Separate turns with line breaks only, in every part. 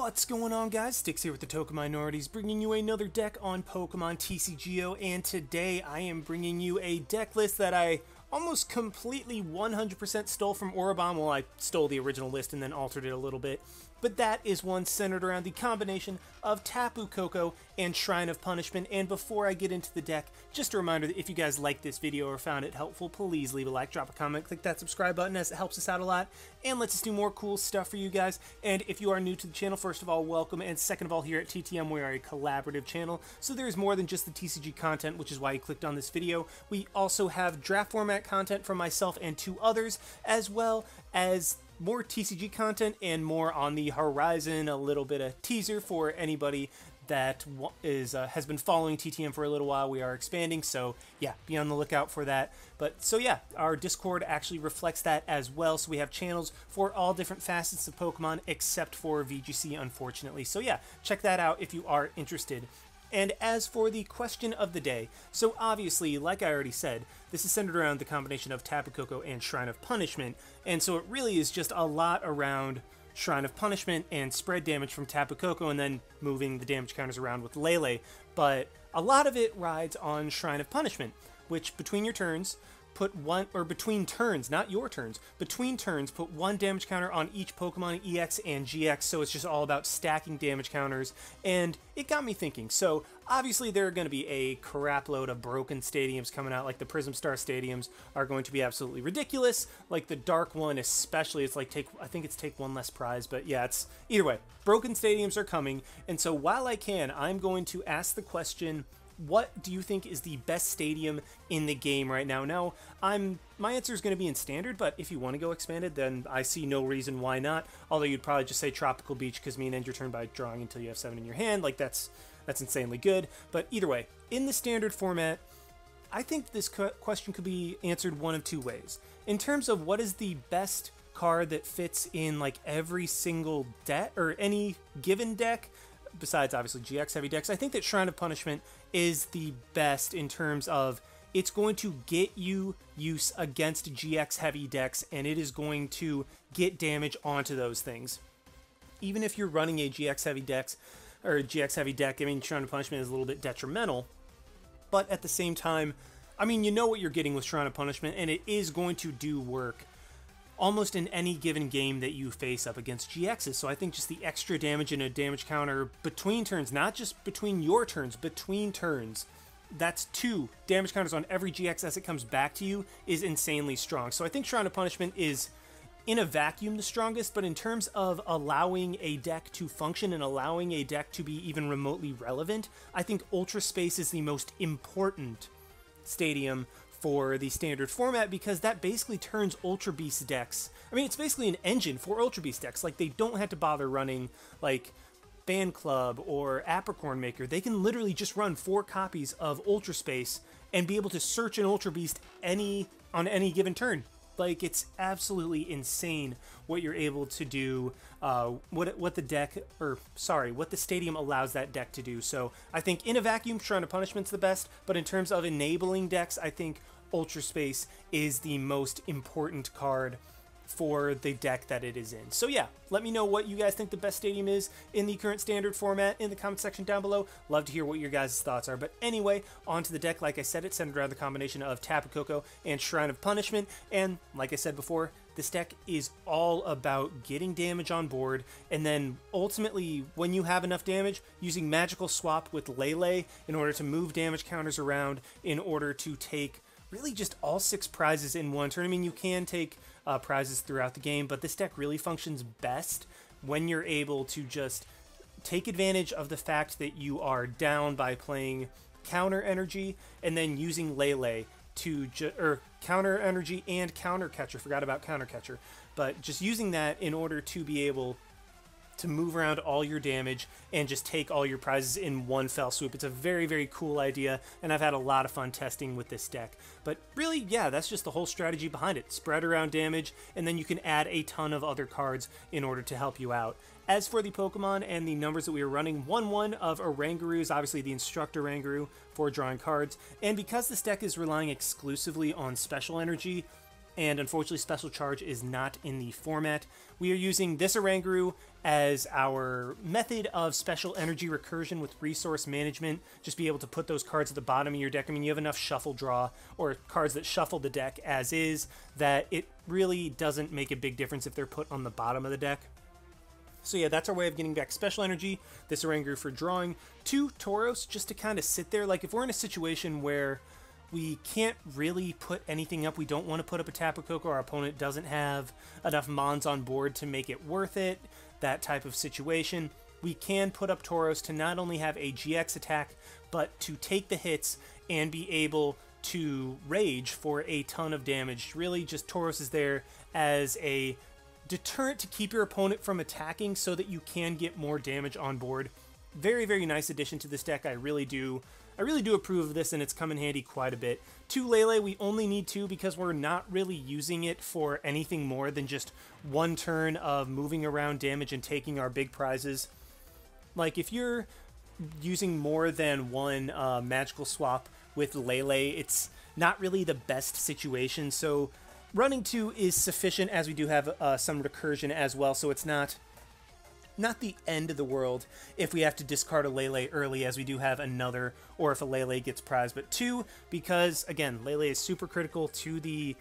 What's going on, guys? Sticks here with the Token Minorities, bringing you another deck on Pokemon TCGO, and today I am bringing you a deck list that I almost completely 100% stole from Orabon. Well, I stole the original list and then altered it a little bit, but that is one centered around the combination of Tapu Koko and Shrine of Punishment. And before I get into the deck, just a reminder that if you guys liked this video or found it helpful, please leave a like, drop a comment, click that subscribe button as it helps us out a lot and lets us do more cool stuff for you guys. And if you are new to the channel, first of all, welcome, and second of all, here at TTM we are a collaborative channel, so there's more than just the TCG content, which is why you clicked on this video. We also have draft format content from myself and two others, as well as more TCG content and more on the horizon, a little bit of teaser for anybody that has been following TTM for a little while. We are expanding, so yeah, be on the lookout for that. But so yeah, our Discord actually reflects that as well, so we have channels for all different facets of Pokemon except for VGC, unfortunately. So yeah, check that out if you are interested. And as for the question of the day, so obviously, like I already said, this is centered around the combination of Tapu Koko and Shrine of Punishment, and so it really is just a lot around Shrine of Punishment and spread damage from Tapu Koko and then moving the damage counters around with Lele, but a lot of it rides on Shrine of Punishment, which between your turns, put one, or between turns, not your turns, between turns, put one damage counter on each Pokemon EX and GX, so it's just all about stacking damage counters, and it got me thinking. So obviously there are going to be a crap load of broken stadiums coming out, like the Prism Star stadiums are going to be absolutely ridiculous, like the Dark one especially. It's like I think it's take one less prize, but yeah, it's either way, broken stadiums are coming. And so while I can, I'm going to ask the question, what do you think is the best stadium in the game right now? Now, my answer is going to be in standard, but if you want to go expanded, then I see no reason why not. Although you'd probably just say Tropical Beach because mean end your turn by drawing until you have 7 in your hand. Like that's insanely good. But either way, in the standard format, I think this question could be answered one of two ways. In terms of what is the best card that fits in like every single deck or any given deck, besides obviously GX heavy decks, I think that Shrine of Punishment is the best in terms of it's going to get you use against GX heavy decks, and it is going to get damage onto those things. Even if you're running a GX heavy decks or GX heavy deck, I mean, Shrine of Punishment is a little bit detrimental, but at the same time, I mean, you know what you're getting with Shrine of Punishment, and it is going to do work almost in any given game that you face up against GXs. So I think just the extra damage and a damage counter between turns, not just between your turns, between turns, that's 2 damage counters on every GX as it comes back to you, is insanely strong. So I think Shrine of Punishment is in a vacuum the strongest, but in terms of allowing a deck to function and allowing a deck to be even remotely relevant, I think Ultra Space is the most important stadium for the standard format, because that basically turns Ultra Beast decks. I mean, it's basically an engine for Ultra Beast decks. Like, they don't have to bother running like Fan Club or Apricorn Maker. They can literally just run 4 copies of Ultra Space and be able to search an Ultra Beast on any given turn. Like, it's absolutely insane what you're able to do, what the stadium allows that deck to do. So I think in a vacuum, Shrine of Punishment's the best, but in terms of enabling decks, I think Ultra Space is the most important card for the deck that it is in. So yeah, let me know what you guys think the best stadium is in the current standard format in the comment section down below. Love to hear what your guys' thoughts are. But anyway, onto the deck. Like I said, it's centered around the combination of Tapu Koko and Shrine of Punishment, and like I said before, this deck is all about getting damage on board, and then ultimately, when you have enough damage, using Magical Swap with Lele in order to move damage counters around in order to take really just all 6 prizes in one turn. I mean, you can take prizes throughout the game, but this deck really functions best when you're able to just take advantage of the fact that you are down by playing Counter Energy and then using Lele to Counter Energy and Counter Catcher. Forgot about Counter Catcher, but just using that in order to be able to move around all your damage and just take all your prizes in one fell swoop. It's a very, very cool idea, and I've had a lot of fun testing with this deck. But really, yeah, that's just the whole strategy behind it. Spread around damage, and then you can add a ton of other cards in order to help you out. As for the Pokemon and the numbers that we are running, 1-1 of Oranguru is obviously the Instructor Oranguru for drawing cards, and because this deck is relying exclusively on Special Energy, and unfortunately Special Charge is not in the format. We are using this Oranguru as our method of special energy recursion with resource management. Just be able to put those cards at the bottom of your deck. I mean, you have enough shuffle draw, or cards that shuffle the deck as is, that it really doesn't make a big difference if they're put on the bottom of the deck. So yeah, that's our way of getting back special energy. This Oranguru for drawing 2 Tauros just to kind of sit there. Like if we're in a situation where we can't really put anything up, we don't want to put up a Tapu Koko, our opponent doesn't have enough Mons on board to make it worth it, that type of situation, we can put up Tauros to not only have a GX attack, but to take the hits and be able to rage for a ton of damage. Really, just Tauros is there as a deterrent to keep your opponent from attacking so that you can get more damage on board. Very, very nice addition to this deck. I really do approve of this, and it's come in handy quite a bit. 2 Lele, we only need 2 because we're not really using it for anything more than just 1 turn of moving around damage and taking our big prizes. Like, if you're using more than 1 magical swap with Lele, it's not really the best situation, so running 2 is sufficient, as we do have some recursion as well, so it's not the end of the world if we have to discard a Lele early, as we do have another, or if a Lele gets prized. But 2, because, again, Lele is super critical to the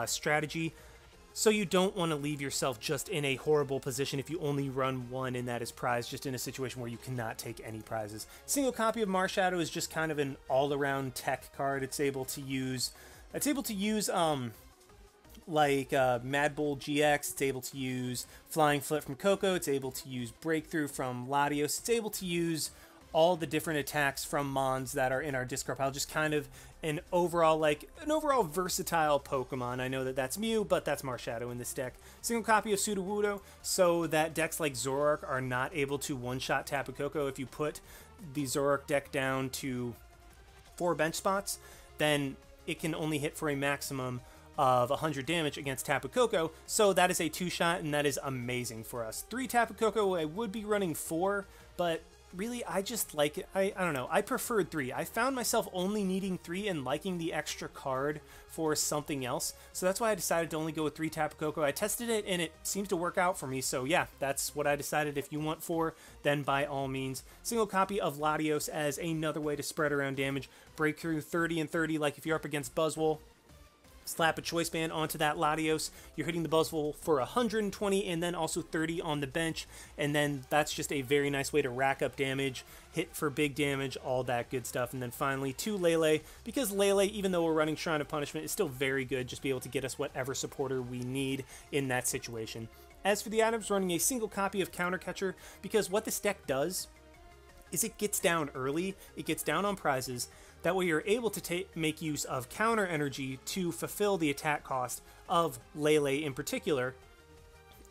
strategy, so you don't want to leave yourself just in a horrible position if you only run 1 and that is prized, just in a situation where you cannot take any prizes. Single copy of Marshadow is just kind of an all-around tech card. It's able to use like Mad Bull GX, it's able to use Flying Flip from Koko, it's able to use Breakthrough from Latios, it's able to use all the different attacks from Mons that are in our discard pile. Just kind of an overall versatile Pokemon. I know that that's Mew, but that's Marshadow in this deck. Single copy of Sudowoodo, so that decks like Zoroark are not able to one-shot Tapu Koko. If you put the Zoroark deck down to 4 bench spots, then it can only hit for a maximum of 100 damage against Tapu Koko, so that is a 2-shot, and that is amazing for us. 3 Tapu Koko, I would be running 4, but really, I just like it. I don't know, I preferred 3. I found myself only needing 3 and liking the extra card for something else, so that's why I decided to only go with 3 Tapu Koko. I tested it, and it seems to work out for me, so yeah, that's what I decided. If you want 4, then by all means. Single copy of Latios as another way to spread around damage. Breakthrough 30 and 30, like if you're up against Buzzwole, slap a choice band onto that Latios, you're hitting the Buzzwole for 120 and then also 30 on the bench, and then that's just a very nice way to rack up damage, hit for big damage, all that good stuff. And then finally 2 Lele, because Lele, even though we're running Shrine of Punishment, is still very good, just be able to get us whatever supporter we need in that situation. As for the items, running a single copy of Counter Catcher, because what this deck does is it gets down early, it gets down on prizes. That way you're able to make use of counter energy to fulfill the attack cost of Lele in particular,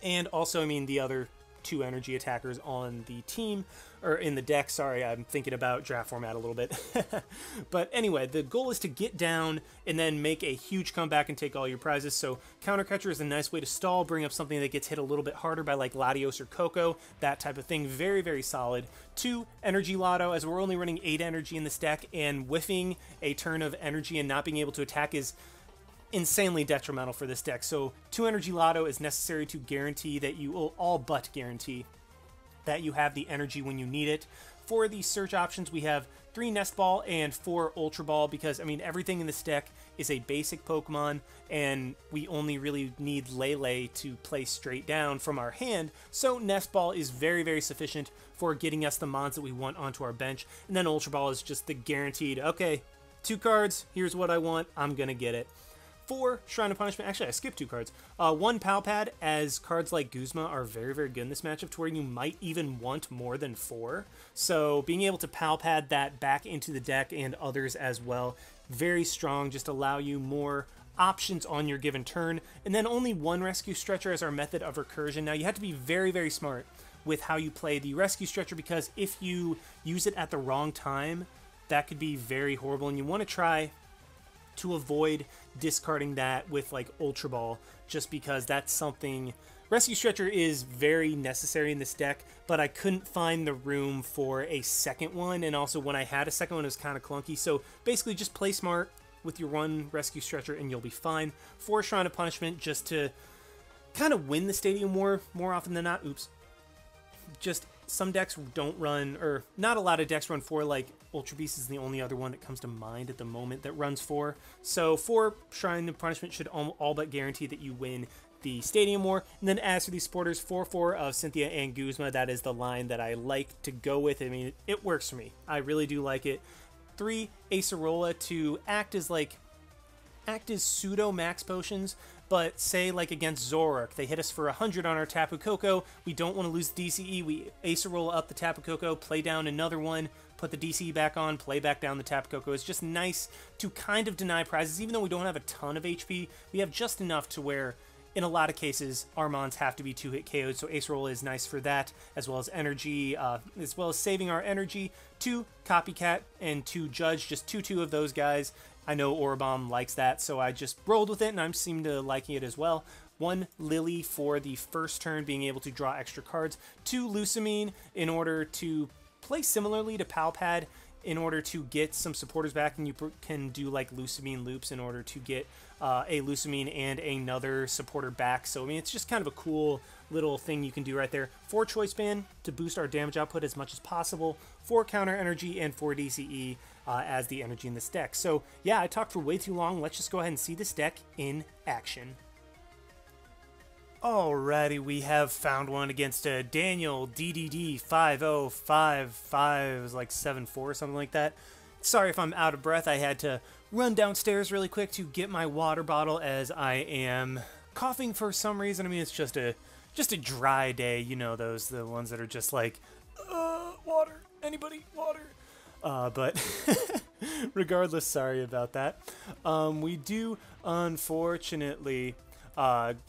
and also, I mean, the other 2 energy attackers on the team, or in the deck, sorry, I'm thinking about draft format a little bit. But anyway, the goal is to get down and then make a huge comeback and take all your prizes, so Counter Catcher is a nice way to stall, bring up something that gets hit a little bit harder by like Latios or Koko, that type of thing. Very, very solid. 2 Energy Loto, as we're only running 8 energy in this deck, and whiffing a turn of energy and not being able to attack is insanely detrimental for this deck. So 2 Energy Loto is necessary to guarantee that you will all but guarantee that you have the energy when you need it. For the search options, we have 3 Nest Ball and 4 Ultra Ball, because, I mean, everything in this deck is a basic Pokemon, and we only really need Lele to play straight down from our hand, so Nest Ball is very, very sufficient for getting us the Mons that we want onto our bench, and then Ultra Ball is just the guaranteed, okay, 2 cards, here's what I want, I'm gonna get it. 4 Shrine of Punishment. Actually, I skipped 2 cards. 1 Pal Pad, as cards like Guzma are very, very good in this matchup, to where you might even want more than 4. So being able to Pal Pad that back into the deck, and others as well, very strong, just allow you more options on your given turn. And then only 1 Rescue Stretcher as our method of recursion. Now you have to be very, very smart with how you play the Rescue Stretcher, because if you use it at the wrong time, that could be very horrible, and you want to try to avoid discarding that with like Ultra Ball, just because that's something. Rescue Stretcher is very necessary in this deck, but I couldn't find the room for a second one, and also when I had a second one it was kind of clunky. So basically just play smart, with your 1 Rescue Stretcher and you'll be fine. 4 Shrine of Punishment just to kind of win the Stadium War more often than not. Oops. Just some decks don't run, or not a lot of decks run 4, like Ultra Beast is the only other one that comes to mind at the moment that runs 4. So 4 Shrine of Punishment should all but guarantee that you win the Stadium War. And then as for these supporters, 4/4 of Cynthia and Guzma, that is the line that I like to go with. I mean, it works for me. I really do like it. 3 Acerola to act as pseudo max potions, but say like against Zoroark, they hit us for 100 on our Tapu Koko. We don't want to lose the DCE. We Acerola up the Tapu Koko, play down another one, put the DCE back on, play back down the Tapu Koko. It's just nice to kind of deny prizes, even though we don't have a ton of HP. We have just enough to where, in a lot of cases, our mons have to be 2-hit KO'd, so Acerola is nice for that, as well as energy, as well as saving our energy. 2 Copycat and 2 Judge, just 2/2 of those guys. I know Orabomb likes that, so I just rolled with it, and I seem to liking it as well. 1 Lillie for the first turn, being able to draw extra cards. 2 Lusamine in order to play similarly to Pal Pad, in order to get some supporters back, and you can do like Lusamine loops in order to get a Lusamine and another supporter back. So I mean, it's just kind of a cool little thing you can do right there. 4 Choice Band to boost our damage output as much as possible. 4 Counter Energy and 4 DCE as the energy in this deck. So yeah, I talked for way too long. Let's just go ahead and see this deck in action. Alrighty, we have found one against Daniel DDD 5055. It was like 7-4 or something like that. Sorry if I'm out of breath. I had to run downstairs really quick to get my water bottle as I am coughing for some reason. I mean, it's just a dry day. You know those, the ones that are just like, water, anybody, water. But regardless, sorry about that. We do unfortunately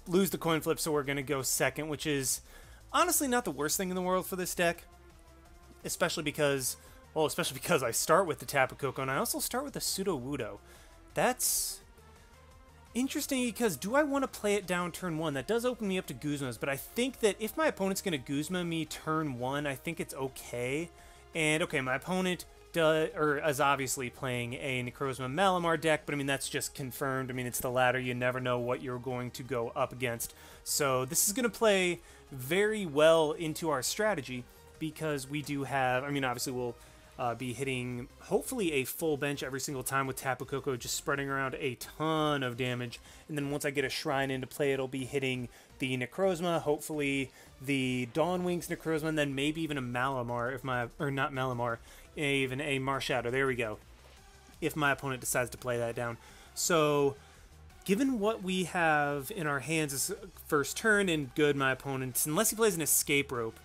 lose the coin flip, so we're going to go second, which is honestly not the worst thing in the world for this deck, especially because I start with the Tapu Koko, and I also start with the Sudowoodo. That's interesting, because do I want to play it down turn 1? That does open me up to Guzmas, but I think that if my opponent's going to Guzma me turn 1, I think it's okay. And okay, my opponent is obviously playing a Necrozma Malamar deck, but I mean, that's just confirmed. I mean, it's the ladder. You never know what you're going to go up against. So this is going to play very well into our strategy, because we do have, I mean, obviously we'll be hitting hopefully a full bench every single time with Tapu Koko, just spreading around a ton of damage. And then once I get a Shrine into play, it'll be hitting the Necrozma, hopefully the Dawn Wings Necrozma, and then maybe even a Malamar, not Malamar, even a Marshadow. There we go. If my opponent decides to play that down. So, given what we have in our hands as first turn, and good, my opponent, unless he plays an Escape Rope,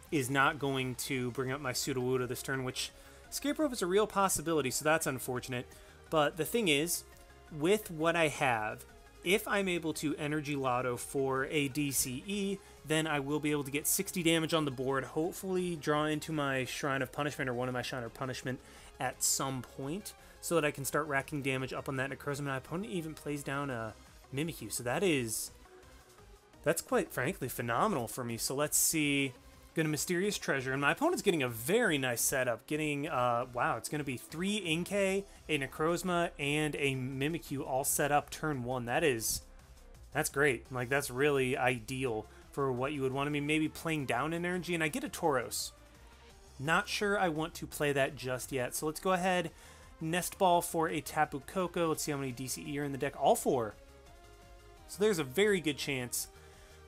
is not going to bring up my Sudowoodo this turn, which Escape Rope is a real possibility, so that's unfortunate. But the thing is, with what I have, if I'm able to Energy Loto for a DCE, then I will be able to get 60 damage on the board, hopefully draw into my Shrine of Punishment, or one of my Shrine of Punishment at some point, so that I can start racking damage up on that Necrozma. My opponent even plays down a Mimikyu, so that's quite frankly phenomenal for me. So let's see. Gonna Mysterious Treasure, and my opponent's getting a very nice setup. Getting, wow, it's gonna be 3 Inkay, a Necrozma, and a Mimikyu all set up turn 1. That's great. Like, that's really ideal for what you would want. I mean, maybe playing down an energy, and I get a Tauros. Not sure I want to play that just yet. So let's go ahead, Nest Ball for a Tapu Koko. Let's see how many DCE are in the deck. All 4. So there's a very good chance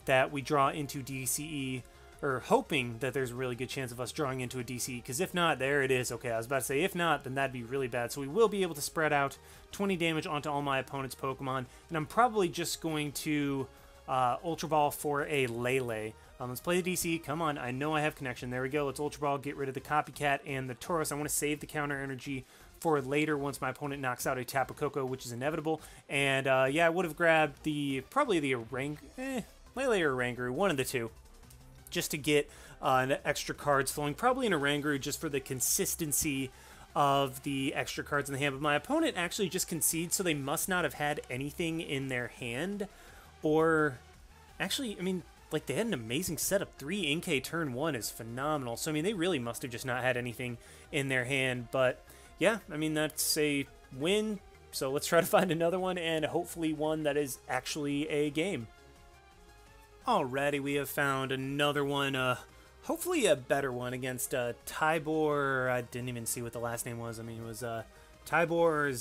that we draw into DCE, or hoping that there's a really good chance of us drawing into a DCE, because if not, there it is. Okay, I was about to say, if not, then that'd be really bad. So we will be able to spread out 20 damage onto all my opponent's Pokemon, and I'm probably just going to Ultra Ball for a Lele. Let's play the DC. Come on, I know I have connection. There we go. Let's Ultra Ball, get rid of the Copycat and the Tauros. I want to save the counter energy for later once my opponent knocks out a Tapu Koko, which is inevitable. And yeah, I would have grabbed probably the Lele or Oranguru, one of the two, just to get extra cards flowing. Probably an Oranguru just for the consistency of the extra cards in the hand. But my opponent actually just concedes, so they must not have had anything in their hand. Or, actually, I mean, like, they had an amazing setup. 3 Inkay turn 1 is phenomenal. So, I mean, they really must have just not had anything in their hand. But, yeah, I mean, that's a win So let's try to find another one, and hopefully one that is actually a game. Alrighty, we have found another one, hopefully a better one against Tibor. I didn't even see what the last name was. I mean, it was Tibor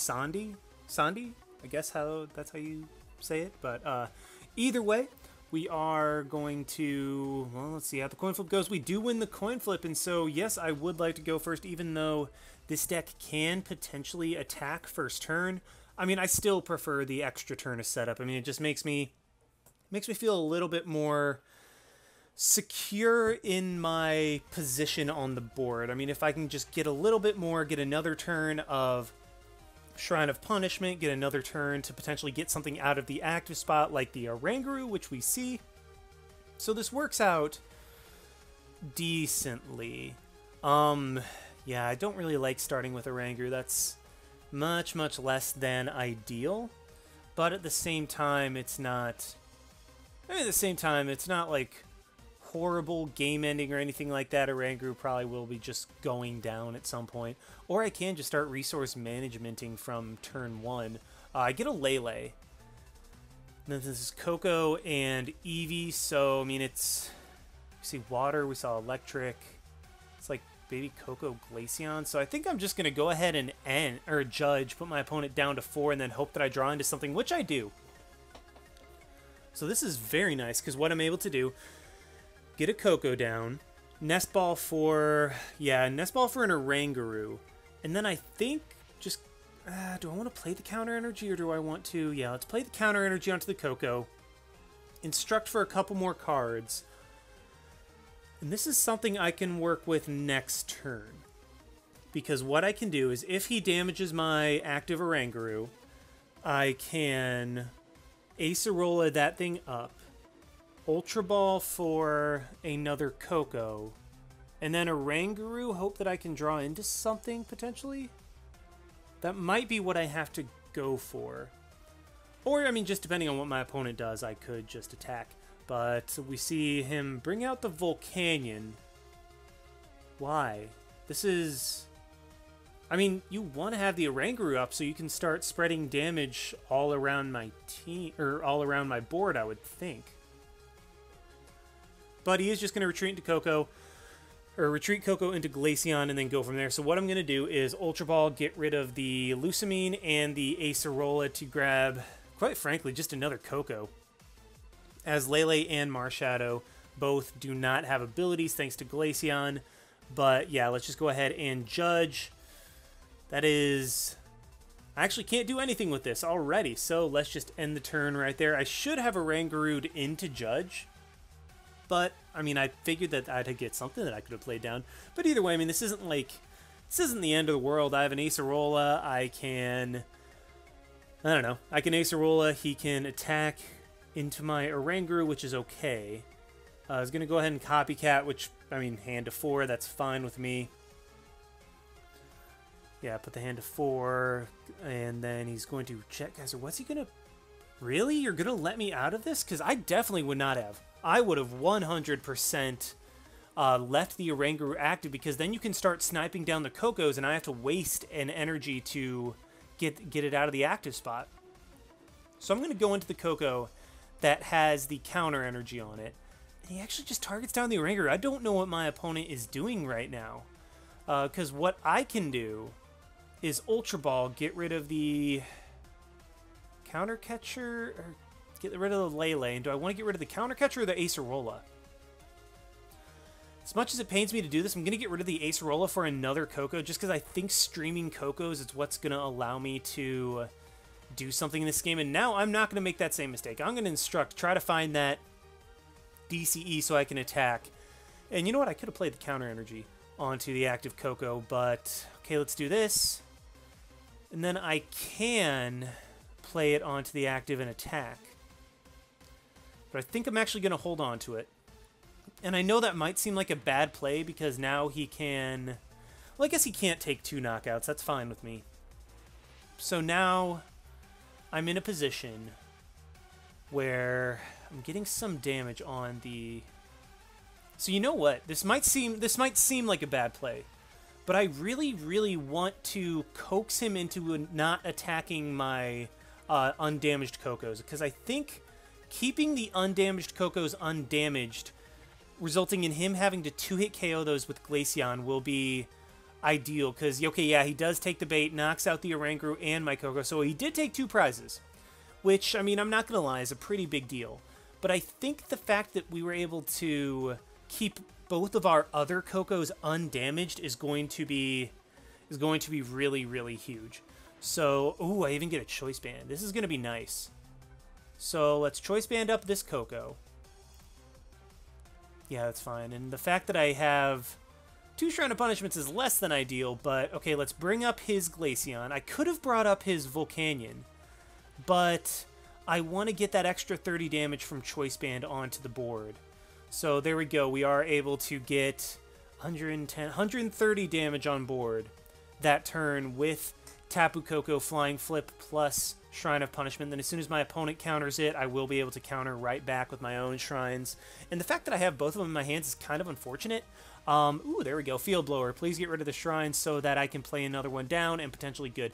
Sandi, I guess that's how you say it. But either way, we are going to, well, let's see how the coin flip goes. We do win the coin flip, and so yes, I would like to go first, even though this deck can potentially attack first turn. I mean, I still prefer the extra turn of setup. I mean, it just makes me feel a little bit more secure in my position on the board. I mean, if I can just get a little bit more, get another turn of Shrine of Punishment, get another turn to potentially get something out of the active spot like the Oranguru, which we see. So this works out decently. Yeah, I don't really like starting with Oranguru. That's much less than ideal. But at the same time, it's not... it's not like horrible game ending or anything like that. Oranguru probably will be just going down at some point. Or I can just start resource managementing from turn 1. I get a Lele. Then this is Koko and Eevee, so I mean it's... We see water, we saw electric. It's like baby Koko Glaceon. So I think I'm just going to go ahead and judge, put my opponent down to 4, and then hope that I draw into something, which I do. So this is very nice, because what I'm able to do, get a Koko down, Nest Ball for an Oranguru, and then I think just, do I want to play the counter energy, or do I want to, yeah, let's play the counter energy onto the Koko, instruct for a couple more cards, and this is something I can work with next turn, because what I can do is, if he damages my active Oranguru, I can Acerola that thing up, Ultra Ball for another Koko, and then Oranguru, hope that I can draw into something, potentially? That might be what I have to go for. Or, I mean, just depending on what my opponent does, I could just attack. But we see him bring out the Volcanion. Why? This is... I mean, you want to have the Oranguru up so you can start spreading damage all around my team, or all around my board, I would think. But he is just going to retreat into Koko, or retreat Koko into Glaceon, and then go from there. So what I'm going to do is Ultra Ball, get rid of the Lusamine and the Acerola to grab, quite frankly, just another Koko. As Lele and Marshadow both do not have abilities thanks to Glaceon. But yeah, let's just go ahead and judge. That is... I actually can't do anything with this already, so let's just end the turn right there. I should have Oranguru into judge, but, I mean, I figured that I'd get something that I could have played down. But either way, I mean, this isn't the end of the world. I have an Acerola. I can Acerola. He can attack into my Oranguru, which is okay. I was going to go ahead and Copycat, which, I mean, hand to 4, that's fine with me. Yeah, put the hand to 4, and then he's going to check. Guys, what's he going to... Really? You're going to let me out of this? Because I definitely would not have. I would have 100% left the Oranguru active, because then you can start sniping down the Kokos, and I have to waste an energy to get it out of the active spot. So I'm going to go into the Koko that has the counter energy on it. And he actually just targets down the Oranguru. I don't know what my opponent is doing right now. Because what I can do is Ultra Ball, get rid of the Counter Catcher, or get rid of the Lele. And do I want to get rid of the Counter Catcher or the Acerola? As much as it pains me to do this, I'm going to get rid of the Acerola for another Koko, just because I think streaming Kokos is what's going to allow me to do something in this game. And now I'm not going to make that same mistake. I'm going to instruct, try to find that DCE so I can attack. And you know what? I could have played the counter energy onto the active Koko, but okay, let's do this. And then I can play it onto the active and attack. But I think I'm actually going to hold on to it. And I know that might seem like a bad play, because now he can... Well, I guess he can't take 2 knockouts. That's fine with me. So now I'm in a position where I'm getting some damage on the... So you know what? This might seem like a bad play, but I really, really want to coax him into not attacking my undamaged Kokos, because I think keeping the undamaged Kokos undamaged, resulting in him having to 2-hit KO those with Glaceon, will be ideal, because, okay, yeah, he does take the bait, knocks out the Oranguru and my Koko, so he did take 2 prizes, which, I mean, I'm not going to lie, is a pretty big deal. But I think the fact that we were able to keep both of our other Kokos undamaged is going to be really, really huge. So, ooh, I even get a Choice Band. This is going to be nice. So, let's Choice Band up this Koko. Yeah, that's fine. And the fact that I have 2 Shrine of Punishments is less than ideal, but okay, let's bring up his Glaceon. I could have brought up his Volcanion, but I want to get that extra 30 damage from Choice Band onto the board. So there we go. We are able to get 130 damage on board that turn with Tapu Koko Flying Flip plus Shrine of Punishment. Then as soon as my opponent counters it, I will be able to counter right back with my own shrines. And the fact that I have both of them in my hands is kind of unfortunate. Ooh, there we go. Field Blower. Please get rid of the shrine so that I can play another one down and potentially get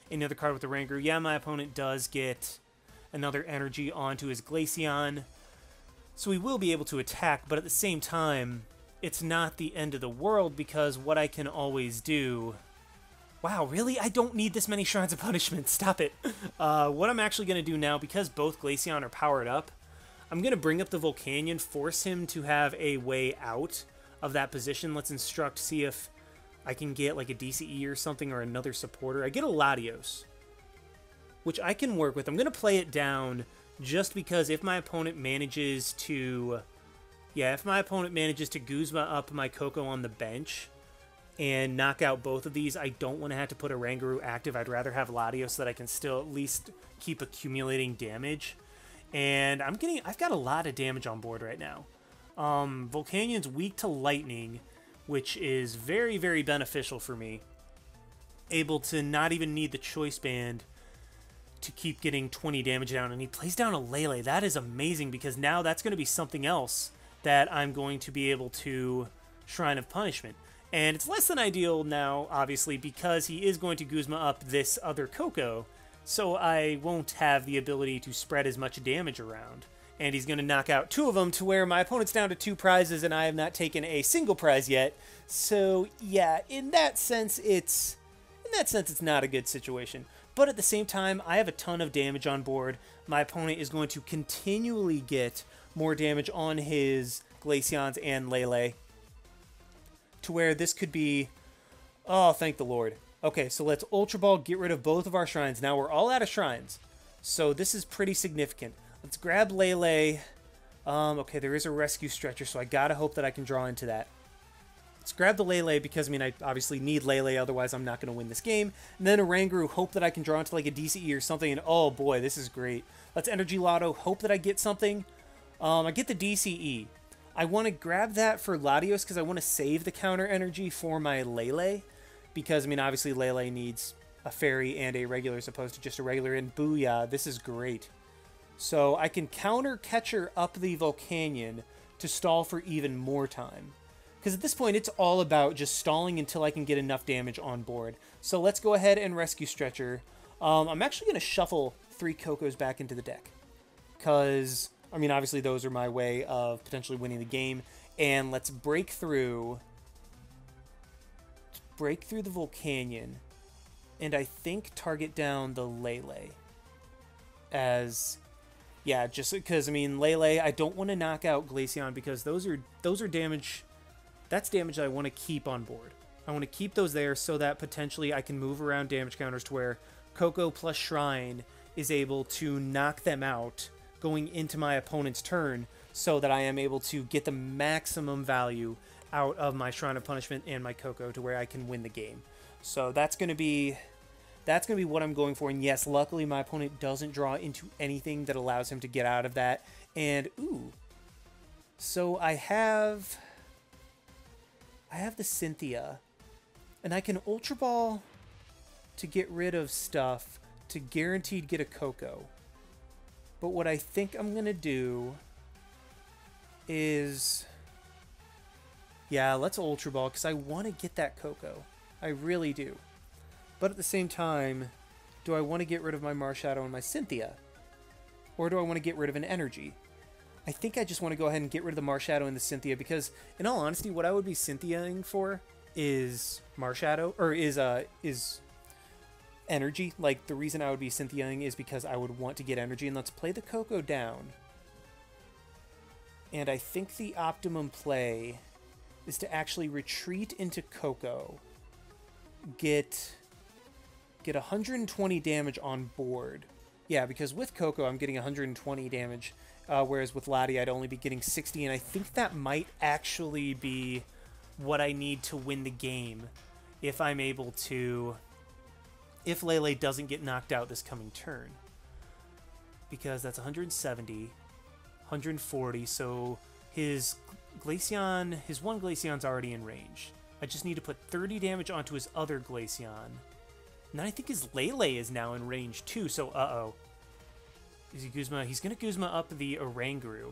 another card with the Oranguru. Yeah, my opponent does get another energy onto his Glaceon, so we will be able to attack, but at the same time, it's not the end of the world, because what I can always do... Wow, really? I don't need this many Shrines of Punishment. Stop it. What I'm actually going to do now, because both Glaceon are powered up, I'm going to bring up the Volcanion, force him to have a way out of that position. Let's instruct, see if I can get like a DCE or something, or another supporter. I get a Latios, which I can work with. I'm going to play it down just because if my opponent manages to... Yeah, if my opponent manages to Guzma up my Koko on the bench and knock out both of these, I don't want to have to put Oranguru active. I'd rather have Latios so that I can still at least keep accumulating damage. And I've got a lot of damage on board right now. Volcanion's weak to lightning, which is very, very beneficial for me. Able to not even need the Choice Band to keep getting 20 damage down. And he plays down a Lele. That is amazing, because now that's going to be something else that I'm going to be able to Shrine of Punishment. And it's less than ideal now, obviously, because he is going to Guzma up this other Koko, so I won't have the ability to spread as much damage around. And he's going to knock out 2 of them to where my opponent's down to 2 prizes, and I have not taken a single prize yet. So, yeah, in that sense, it's not a good situation. But at the same time, I have a ton of damage on board. My opponent is going to continually get more damage on his Glaceons and Lele, to where this could be... Oh, thank the Lord. Okay, so let's Ultra Ball, get rid of both of our shrines. Now we're all out of shrines, so this is pretty significant. Let's grab Lele. Okay, there is a Rescue Stretcher, so I gotta hope that I can draw into that. Let's grab the Lele, because, I mean, I obviously need Lele, otherwise I'm not going to win this game. And then Oranguru, hope that I can draw into, like, a DCE or something, and oh boy, this is great. Let's Energy Loto, hope that I get something. I get the DCE. I want to grab that for Latios, because I want to save the counter energy for my Lele, because, I mean, obviously Lele needs a fairy and a regular as opposed to just a regular, and booyah, this is great. So I can Counter Catcher up the Volcanion to stall for even more time. Because at this point, it's all about just stalling until I can get enough damage on board. So let's go ahead and Rescue Stretcher. I'm actually going to shuffle 3 Kokos back into the deck. Because, I mean, obviously those are my way of potentially winning the game. And let's break through the Volcanion. And I think target down the Lele. As... Yeah, just because, I mean, Lele, I don't want to knock out Glaceon, because those are damage... That's damage that I want to keep on board. I want to keep those there so that potentially I can move around damage counters to where Koko plus Shrine is able to knock them out going into my opponent's turn, so that I am able to get the maximum value out of my Shrine of Punishment and my Koko to where I can win the game. So that's going to be what I'm going for. And yes, luckily my opponent doesn't draw into anything that allows him to get out of that. And ooh, so I have the Cynthia, and I can Ultra Ball to get rid of stuff to guaranteed get a Koko. But what I think I'm going to do is... Yeah, let's Ultra Ball, because I want to get that Koko. I really do. But at the same time, do I want to get rid of my Marshadow and my Cynthia? Or do I want to get rid of an Energy? I think I just want to go ahead and get rid of the Marshadow and the Cynthia, because, in all honesty, what I would be Cynthiaing for is Marshadow, or is Energy. Like, the reason I would be Cynthiaing is because I would want to get Energy, and let's play the Koko down. And I think the optimum play is to actually retreat into Koko, get 120 damage on board. Yeah, because with Koko, I'm getting 120 damage, whereas with Lati, I'd only be getting 60, and I think that might actually be what I need to win the game if I'm able to... if Lele doesn't get knocked out this coming turn. Because that's 170, 140, so his Glaceon, his one Glaceon's already in range. I just need to put 30 damage onto his other Glaceon. And then I think his Lele is now in range too, so uh-oh. Is he Guzma? He's going to Guzma up the Oranguru,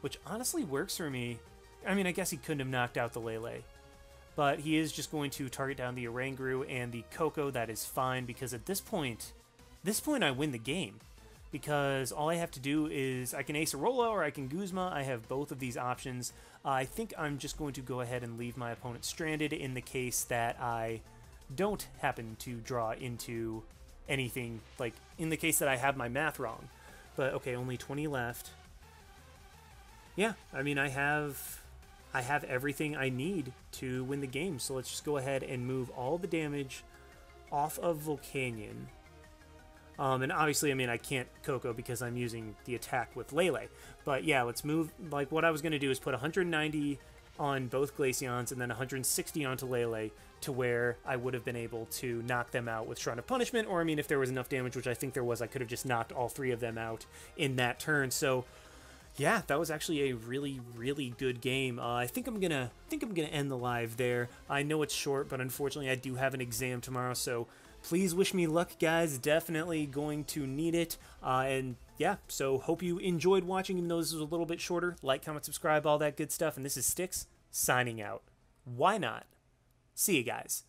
which honestly works for me. I mean, I guess he couldn't have knocked out the Lele. But he is just going to target down the Oranguru and the Koko. That is fine, because at this point I win the game. Because all I have to do is, I can Acerola or I can Guzma. I have both of these options. I think I'm just going to go ahead and leave my opponent stranded in the case that I don't happen to draw into anything, like in the case that I have my math wrong. But okay, only 20 left. Yeah, I mean, I have everything I need to win the game, so let's just go ahead and move all the damage off of Volcanion. And obviously, I mean, I can't Koko because I'm using the attack with Lele. But yeah, let's move, like what I was going to do is put 190 on both Glaceons and then 160 onto Lele, to where I would have been able to knock them out with Shrine of Punishment, or I mean, if there was enough damage, which I think there was, I could have just knocked all three of them out in that turn. So yeah, that was actually a really, really good game. I think I'm gonna end the live there. I know it's short, but unfortunately I do have an exam tomorrow, so please wish me luck, guys. Definitely going to need it. And yeah, so hope you enjoyed watching, even though this was a little bit shorter. Like, comment, subscribe, all that good stuff. And this is Styx, signing out. Why not? See you guys.